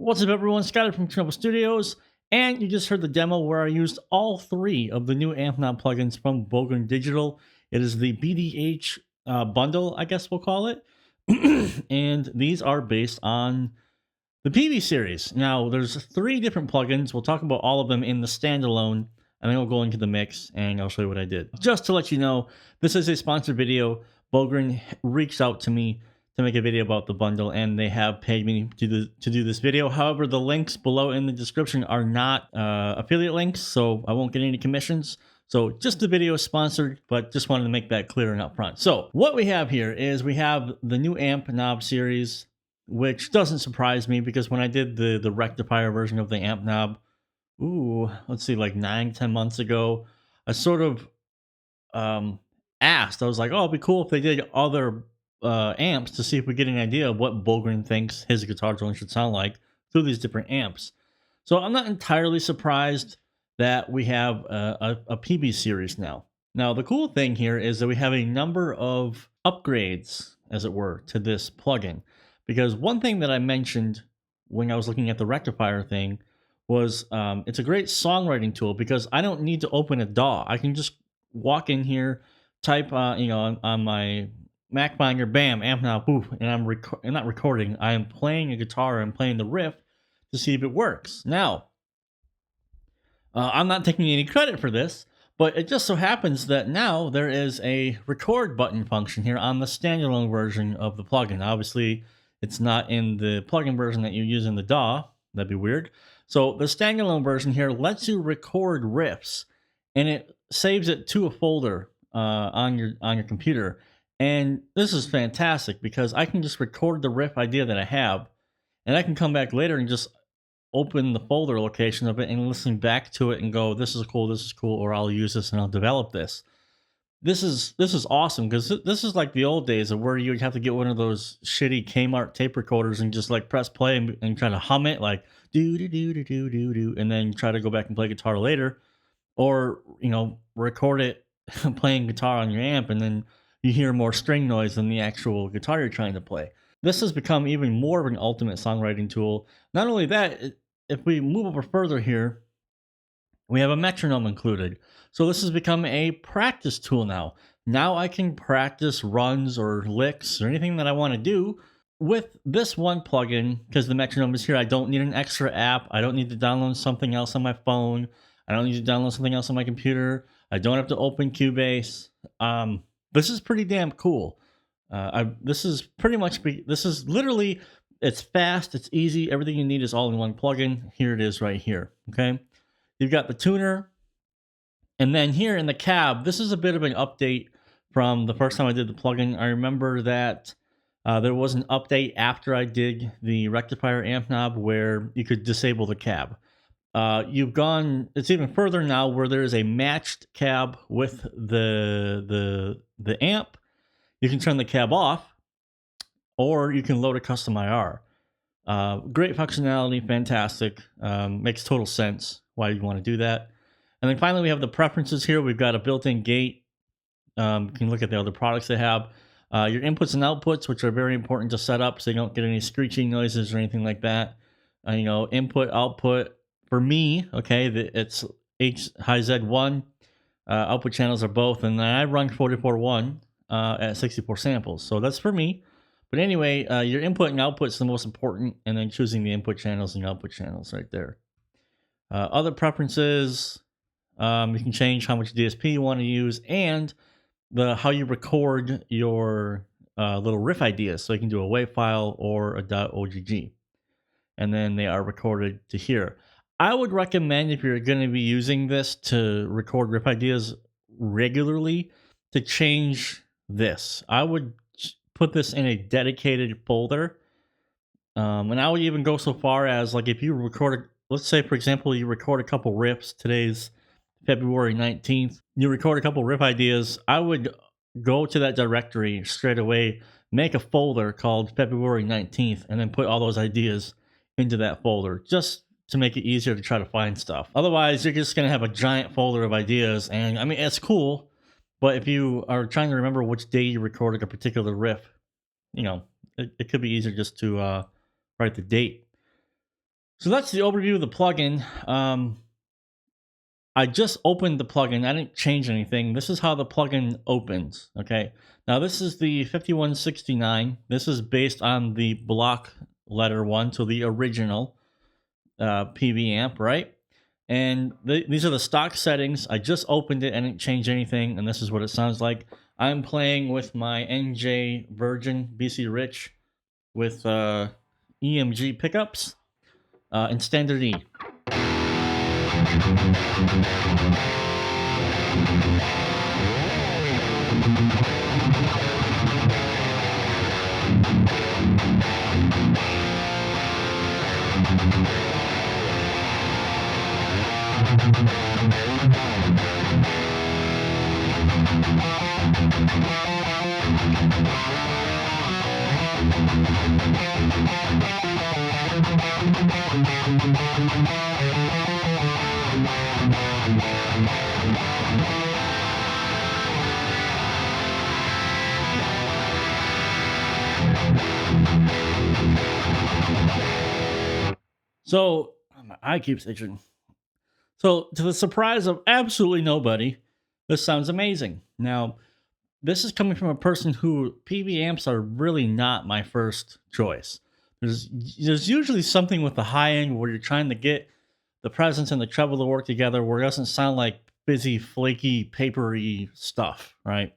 What's up, everyone? Scotty from Chernobyl Studios, and you just heard the demo where I used all three of the new Ampknob plugins from Bogren Digital. It is the BDH bundle, I guess we'll call it, and these are based on the Peavey series. Now, there's three different plugins. We'll talk about all of them in the standalone, and then we'll go into the mix, and I'll show you what I did. Just to let you know, this is a sponsored video. Bogren reached out to me to make a video about the bundle, and they have paid me to do this video. However, the links below in the description are not affiliate links, so I won't get any commissions. So just the video is sponsored, but just wanted to make that clear and upfront. So what we have here is we have the new AmpKnob series, which doesn't surprise me because when I did the rectifier version of the AmpKnob, let's see, like 9-10 months ago, I sort of asked, I was like, oh, it'd be cool if they did other amps to see if we get an idea of what Bogren thinks his guitar tone should sound like through these different amps. So I'm not entirely surprised that we have a Peavey series now. Now, the cool thing here is that we have a number of upgrades, as it were, to this plugin. Because one thing that I mentioned when I was looking at the rectifier thing was it's a great songwriting tool because I don't need to open a DAW. I can just walk in here, type on my Mac Finder, bam, AmpKnob, poof, and I'm not recording. I am playing a guitar and playing the riff to see if it works. Now, I'm not taking any credit for this, but it just so happens that now there is a record button function here on the standalone version of the plugin. Obviously, it's not in the plugin version that you use in the DAW. That'd be weird. So the standalone version here lets you record riffs, and it saves it to a folder on your computer. And this is fantastic because I can just record the riff idea that I have, and I can come back later and just open the folder location of it and listen back to it and go, this is cool, or I'll use this and I'll develop this. This is awesome because this is like the old days of where you would have to get one of those shitty Kmart tape recorders and just like press play and try to hum it like do do do do do do do, and then try to go back and play guitar later, or record it playing guitar on your amp and then you hear more string noise than the actual guitar you're trying to play. This has become even more of an ultimate songwriting tool. Not only that, if we move over further here, we have a metronome included. So this has become a practice tool now. Now I can practice runs or licks or anything that I want to do with this one plugin because the metronome is here. I don't need an extra app. I don't need to download something else on my phone. I don't need to download something else on my computer. I don't have to open Cubase. This is pretty damn cool. This is literally, it's fast, it's easy, everything you need is all in one plugin. Here it is right here, okay? You've got the tuner, and then here in the cab, this is a bit of an update from the first time I did the plugin. I remember that there was an update after I did the rectifier amp knob where you could disable the cab. It's even further now where there is a matched cab with the amp. You can turn the cab off, or you can load a custom IR. Great functionality, fantastic. Makes total sense why you want to do that. And then finally, we have the preferences here. We've got a built-in gate. You can look at the other products they have. Your inputs and outputs, which are very important to set up so you don't get any screeching noises or anything like that. Input, output. For me, okay, it's H high Z1. Output channels are both, and then I run 44.1 at 64 samples. So that's for me. But anyway, your input and output is the most important, and then choosing the input channels and output channels right there. Other preferences, you can change how much DSP you want to use and how you record your little riff ideas. So you can do a WAV file or a .ogg. And then they are recorded to here. I would recommend, if you're going to be using this to record riff ideas regularly, to change this. I would put this in a dedicated folder. And I would even go so far as, like, if you record, let's say, for example, you record a couple riffs. Today's February 19th. You record a couple riff ideas. I would go to that directory straight away, make a folder called February 19th, and then put all those ideas into that folder, just to make it easier to try to find stuff. Otherwise, you're just going to have a giant folder of ideas, and I mean, it's cool, but if you are trying to remember which day you recorded a particular riff, it could be easier just to write the date. So that's the overview of the plugin. I just opened the plugin. I didn't change anything. This is how the plugin opens. Okay. Now this is the 5169. This is based on the block letter one, so the original Peavey amp, right? And these are the stock settings. I just opened it. I didn't change anything, and this is what it sounds like. I'm playing with my NJ Virgin BC Rich with EMG pickups in standard E. So my eye keeps itching. So to the surprise of absolutely nobody, this sounds amazing. Now, this is coming from a person who PV amps are really not my first choice. There's usually something with the high end where you're trying to get the presence and the treble to work together where it doesn't sound like busy, flaky, papery stuff, right?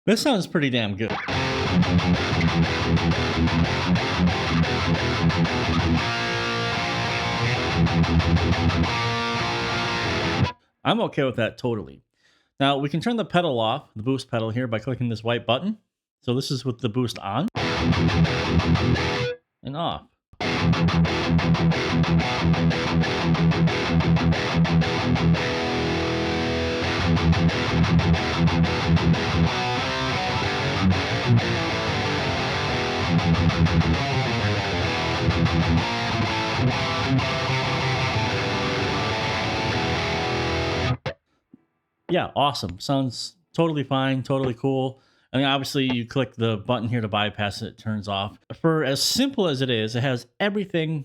This sounds pretty damn good. I'm okay with that totally. Now we can turn the pedal off, the boost pedal here, by clicking this white button. So this is with the boost on and off. Yeah, awesome. Sounds totally fine, totally cool. I mean, obviously, you click the button here to bypass it, it turns off. For as simple as it is, it has everything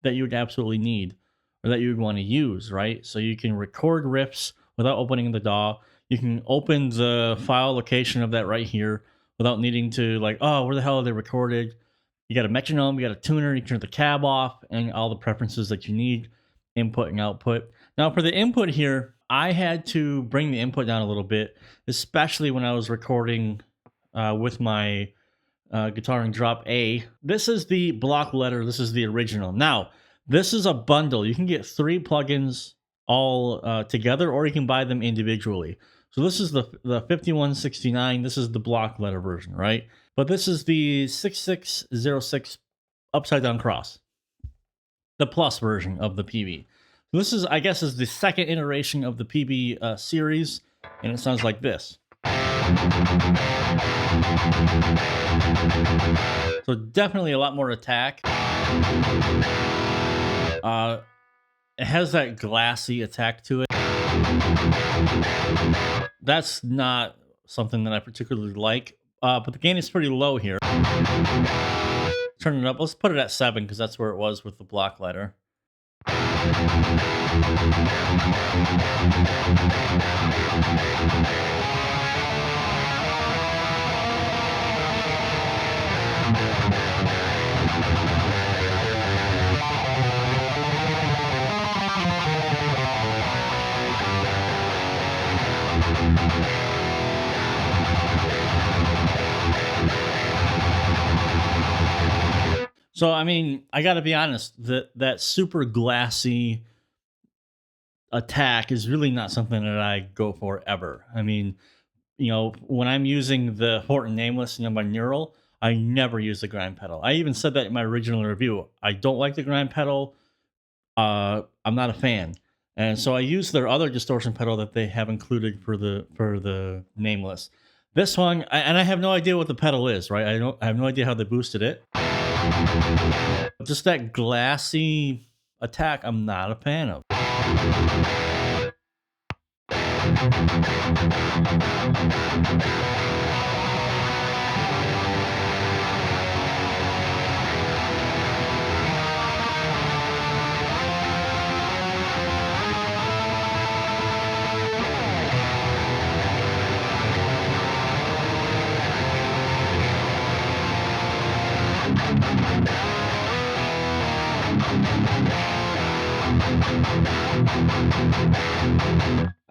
that you would absolutely need or that you would want to use, right? So you can record riffs without opening the DAW. You can open the file location of that right here without needing to, like, oh, where the hell are they recorded? You got a metronome, you got a tuner, you can turn the cab off, and all the preferences that you need, input and output. Now, for the input here, I had to bring the input down a little bit, especially when I was recording with my guitar in drop A. This is the block letter. This is the original. Now, this is a bundle. You can get 3 plugins all together, or you can buy them individually. So this is the 5169. This is the block letter version, right? But this is the 6606 upside down cross, the plus version of the PV. This is, I guess, is the second iteration of the PB series, and it sounds like this. So definitely a lot more attack. It has that glassy attack to it. That's not something that I particularly like, but the gain is pretty low here. Turn it up. Let's put it at 7 because that's where it was with the block letter. So, I mean, I got to be honest, that super glassy attack is really not something that I go for ever. I mean, you know, when I'm using the Horton Nameless, you know, my Neural, I never use the grind pedal. I even said that in my original review. I don't like the grind pedal. I'm not a fan. And so I use their other distortion pedal that they have included for the Nameless. This one, and I have no idea what the pedal is, right? I have no idea how they boosted it. Just that glassy attack, I'm not a fan of.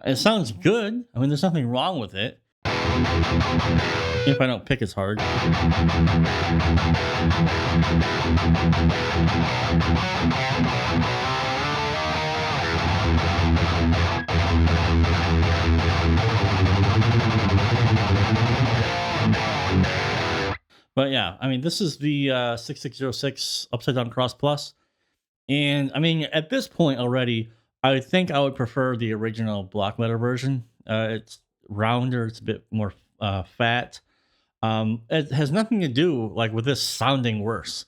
It sounds good. I mean, there's nothing wrong with it. If I don't pick as hard. But yeah, I mean, this is the 6606 Upside Down Cross Plus. And I mean, at this point already, I think I would prefer the original block letter version. It's rounder, it's a bit more fat. It has nothing to do like with this sounding worse.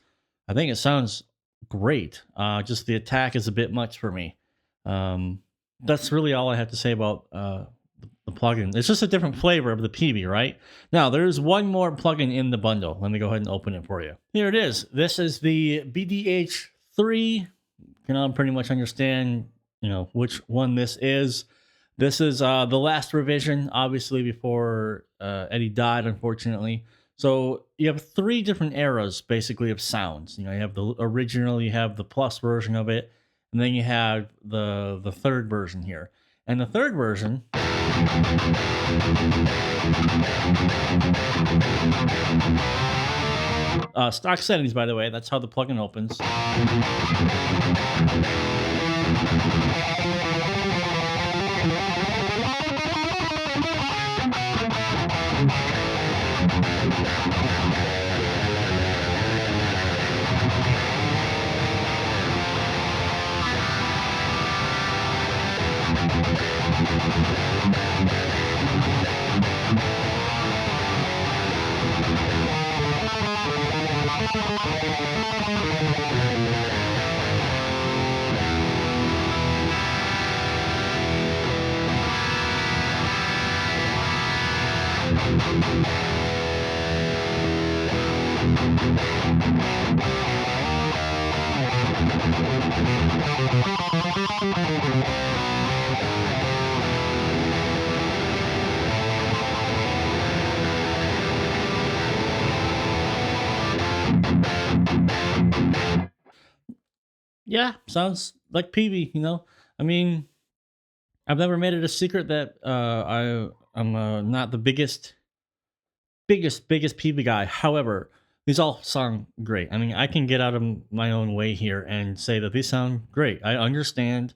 I think it sounds great. Just the attack is a bit much for me. That's really all I have to say about the plugin. It's just a different flavor of the Peavey, right? Now, there's one more plugin in the bundle. Let me go ahead and open it for you. Here it is. This is the BDH 3. You can all pretty much understand, which one this is. This is the last revision, obviously, before Eddie died, unfortunately. So you have 3 different eras, basically, of sounds. You have the original, you have the plus version of it, and then you have the third version here. And the third version... stock settings, by the way. That's how the plugin opens. Yeah, sounds like Peavey, I mean, I've never made it a secret that I'm not the biggest Peavey guy. However, these all sound great. I mean, I can get out of my own way here and say that these sound great. I understand,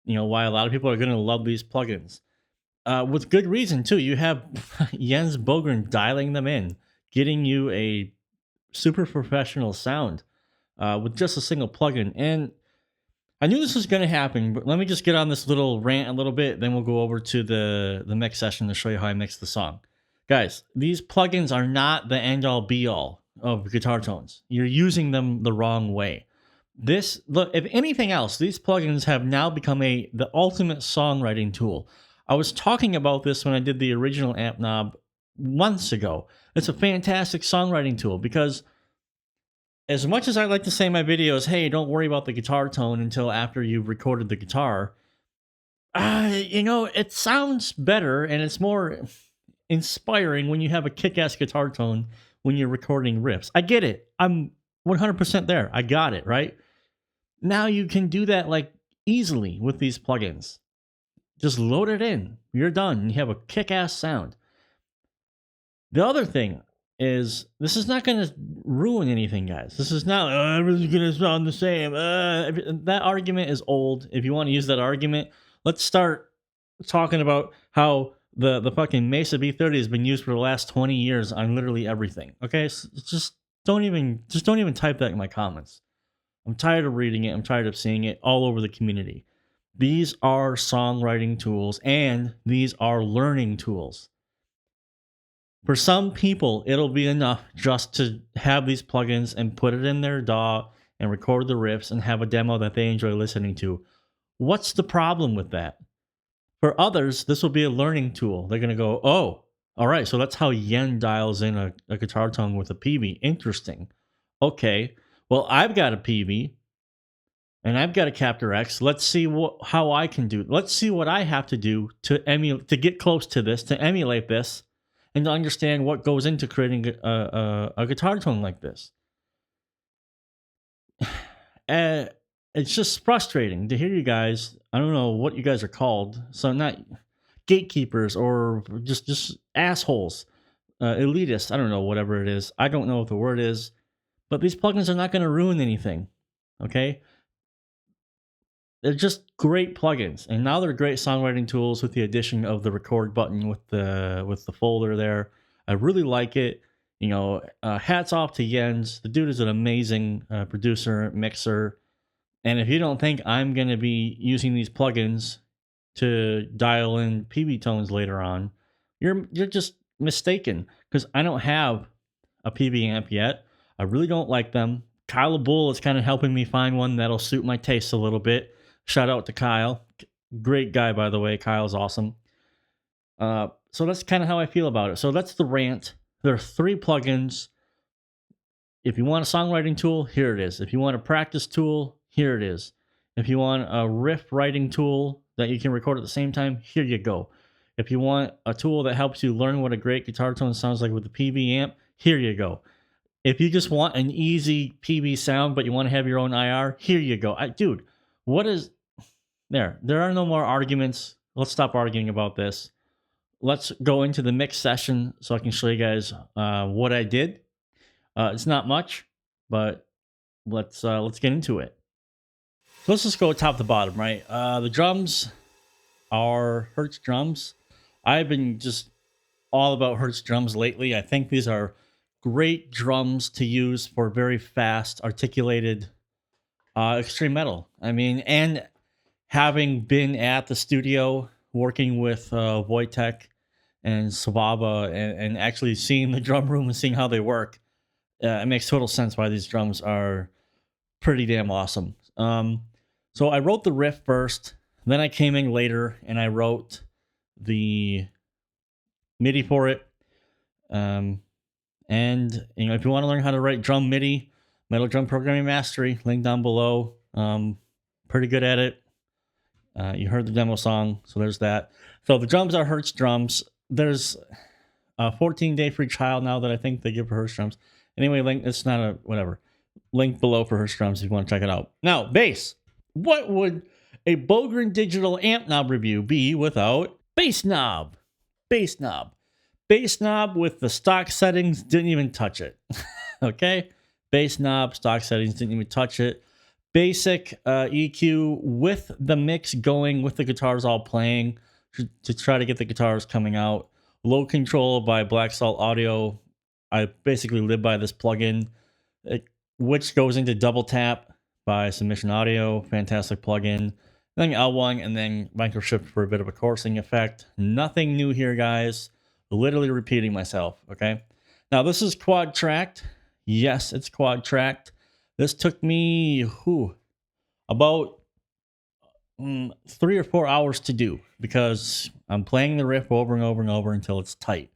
why a lot of people are going to love these plugins. With good reason, too. You have Jens Bogren dialing them in, getting you a super professional sound with just a single plugin. And I knew this was going to happen, but let me just get on this little rant a little bit. Then we'll go over to the mix session to show you how I mix the song. Guys, these plugins are not the end-all be-all of guitar tones. You're using them the wrong way. Look, if anything else, these plugins have now become the ultimate songwriting tool. I was talking about this when I did the original AmpKnob months ago. It's a fantastic songwriting tool because as much as I like to say in my videos, hey, don't worry about the guitar tone until after you've recorded the guitar, it sounds better and it's more inspiring when you have a kick-ass guitar tone when you're recording riffs. I get it. I'm 100% there. I got it, right? Now you can do that like easily with these plugins. Just load it in. You're done. You have a kick-ass sound. The other thing is this is not going to ruin anything, guys. This is not everything's going to sound the same. That argument is old. If you want to use that argument, let's start talking about how the fucking Mesa B30 has been used for the last 20 years on literally everything. Okay, so just don't even type that in my comments. I'm tired of reading it. I'm tired of seeing it all over the community. These are songwriting tools and these are learning tools. For some people, it'll be enough just to have these plugins and put it in their DAW and record the riffs and have a demo that they enjoy listening to. What's the problem with that? For others, this will be a learning tool. They're going to go, oh, all right, so that's how Yen dials in a guitar tone with a Peavey. Interesting. Okay, well, I've got a Peavey and I've got a Captor X. Let's see how I can do it. Let's see what I have to do to get close to this, to emulate this, and to understand what goes into creating a guitar tone like this. it's just frustrating to hear you guys. I don't know what you guys are called. So not gatekeepers or just assholes, elitists. I don't know, whatever it is. I don't know what the word is, but these plugins are not going to ruin anything. Okay, they're just great plugins, and now they're great songwriting tools with the addition of the record button with the folder there. I really like it. You know, hats off to Jens. The dude is an amazing producer, mixer. And if you don't think I'm going to be using these plugins to dial in Peavey tones later on, you're just mistaken, because I don't have a Peavey amp yet. I really don't like them. Kyle Bull is kind of helping me find one that'll suit my taste a little bit. Shout out to Kyle. Great guy, by the way. Kyle's awesome. So that's kind of how I feel about it. So that's the rant. There are 3 plugins. If you want a songwriting tool, here it is. If you want a practice tool, here it is. If you want a riff writing tool that you can record at the same time, here you go. If you want a tool that helps you learn what a great guitar tone sounds like with the Peavey amp, here you go. If you just want an easy Peavey sound, but you want to have your own IR, here you go. Dude, what is... There are no more arguments. Let's stop arguing about this. Let's go into the mix session so I can show you guys what I did. It's not much, but let's get into it. So let's just go top to bottom, right? The drums are Hertz drums. I've been just all about Hertz drums lately. I think these are great drums to use for very fast, articulated extreme metal. I mean, and having been at the studio working with Wojtek and Swaba and actually seeing the drum room and seeing how they work, it makes total sense why these drums are pretty damn awesome. So I wrote the riff first, then I came in later and I wrote the MIDI for it. And you know, if you want to learn how to write drum MIDI, Metal Drum Programming Mastery, link down below. Pretty good at it. You heard the demo song, so there's that. So the drums are Hertz drums. There's a 14-day free trial now that I think they give for Hertz drums. Anyway, link, it's not a whatever. Link below for Hertz drums if you want to check it out. Now, bass. What would a Bogren Digital amp knob review be without bass knob? Bass knob. Bass knob with the stock settings, didn't even touch it. Okay? Bass knob, stock settings, didn't even touch it. Basic EQ with the mix going, with the guitars all playing to try to get the guitars coming out. Low control by Black Salt Audio. I basically live by this plugin, which goes into double tap by Submission Audio. Fantastic plugin. Then L1 and then microshift for a bit of a coursing effect. Nothing new here, guys. Literally repeating myself, okay? Now, this is quad tracked. Yes, it's quad tracked. This took me about 3 or 4 hours to do because I'm playing the riff over and over and over until it's tight.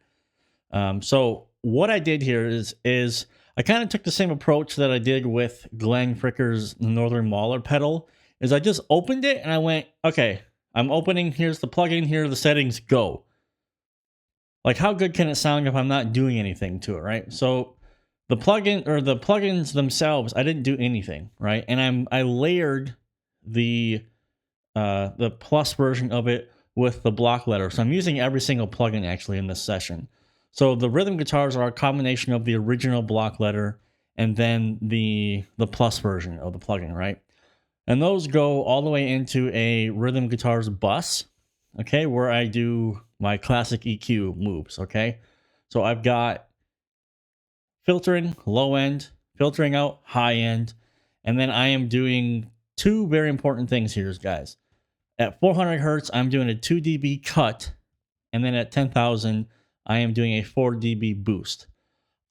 So what I did here is I kind of took the same approach that I did with Glenn Fricker's Northern Mauler pedal. Is I just opened it and I went, okay, I'm opening, here's the plugin, here are the settings, go. Like, how good can it sound if I'm not doing anything to it, right? So the plugin or the plugins themselves, I didn't do anything, right? And I layered the plus version of it with the block letter. So I'm using every single plugin actually in this session. So the rhythm guitars are a combination of the original block letter and then the plus version of the plugin, right? And those go all the way into a rhythm guitars bus, okay, where I do my classic EQ moves, okay? So I've got filtering, low end, filtering out, high end, and then I am doing 2 very important things here, guys. At 400 Hertz, I'm doing a 2 dB cut, and then at 10,000, I am doing a 4 dB boost.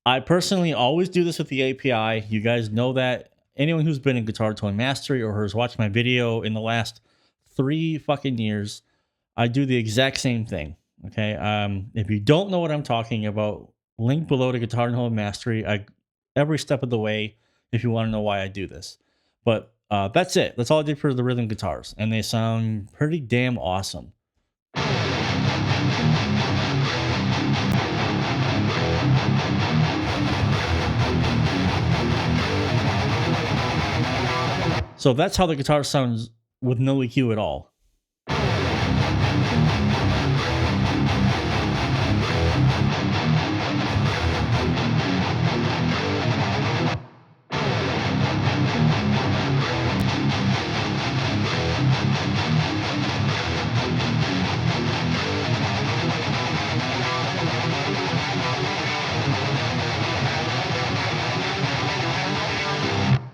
I personally always do this with the API. You guys know that. Anyone who's been in Guitar Tone Mastery or has watched my video in the last 3 fucking years, I do the exact same thing, okay? If you don't know what I'm talking about, link below to Guitar Tone Mastery every step of the way if you want to know why I do this. But that's it. That's all I did for the rhythm guitars, and they sound pretty damn awesome. So that's how the guitar sounds with no EQ at all.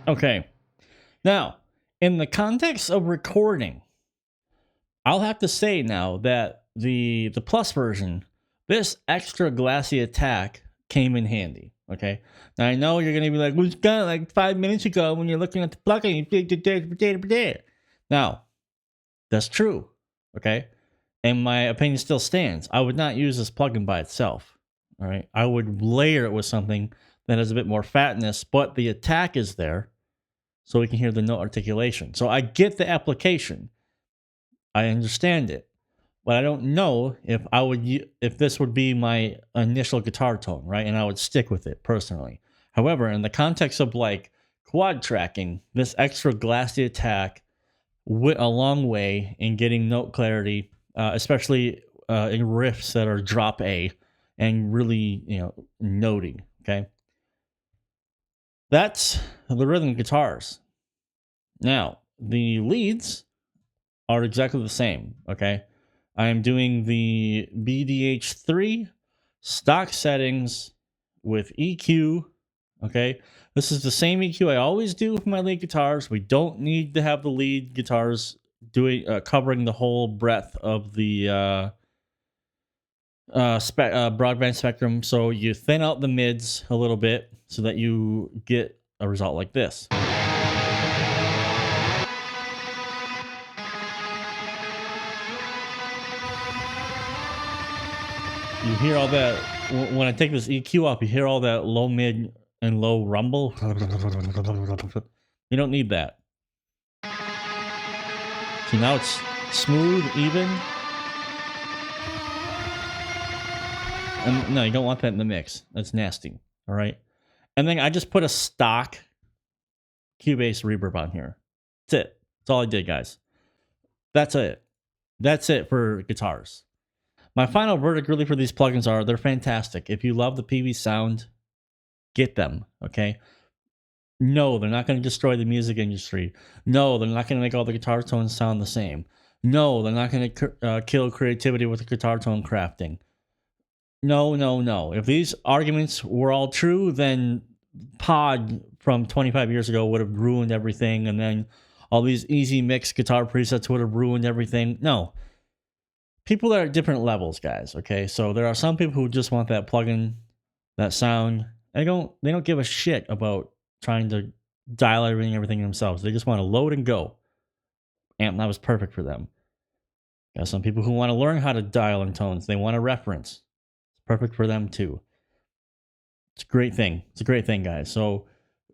Okay. Now, in the context of recording, I'll have to say now that the Plus version, this extra glassy attack came in handy. Okay. Now I know you're gonna be like, "Well, it's got like 5 minutes ago when you're looking at the plugin." Now, that's true. Okay. And my opinion still stands. I would not use this plugin by itself. All right. I would layer it with something that has a bit more fatness, but the attack is there so we can hear the note articulation. So I get the application. I understand it, but I don't know if this would be my initial guitar tone, right? And I would stick with it personally. However, in the context of like quad tracking, this extra glassy attack went a long way in getting note clarity, especially in riffs that are drop A and really, noting. Okay, that's the rhythm guitars. Now the leads are exactly the same. Okay, I am doing the BDH3 stock settings with EQ. Okay, this is the same EQ I always do for my lead guitars. We don't need to have the lead guitars covering the whole breadth of the broadband spectrum. So you thin out the mids a little bit so that you get a result like this. You hear all that when I take this EQ off, you hear all that low mid and low rumble. You don't need that. See, now it's smooth, even. And no, you don't want that in the mix. That's nasty. All right. And then I just put a stock Cubase reverb on here. That's it. That's all I did, guys. That's it. That's it for guitars. My final verdict really for these plugins are they're fantastic. If you love the Peavey sound, get them, okay? No, they're not going to destroy the music industry. No, they're not going to make all the guitar tones sound the same. No, they're not going to kill creativity with the guitar tone crafting. No, no, no. If these arguments were all true, then Pod from 25 years ago would have ruined everything, and then all these easy mix guitar presets would have ruined everything. No. People are at different levels, guys, okay? So there are some people who just want that plugin, that sound. They don't give a shit about trying to dial everything themselves. They just want to load and go. AmpKnob is perfect for them. Got some people who want to learn how to dial in tones. They want a reference. It's perfect for them too. It's a great thing. It's a great thing, guys. So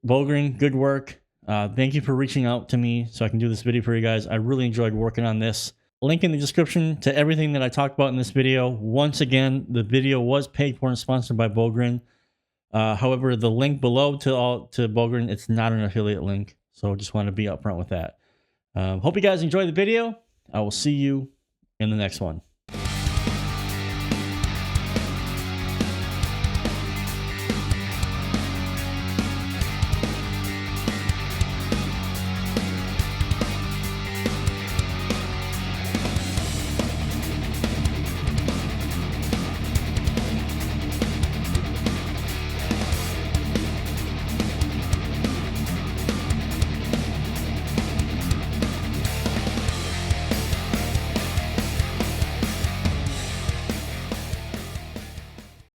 Bogren, good work. Thank you for reaching out to me so I can do this video for you guys. I really enjoyed working on this. Link in the description to everything that I talked about in this video. Once again, the video was paid for and sponsored by Bogren. However, the link below to Bogren, it's not an affiliate link. So just want to be upfront with that. Hope you guys enjoyed the video. I will see you in the next one.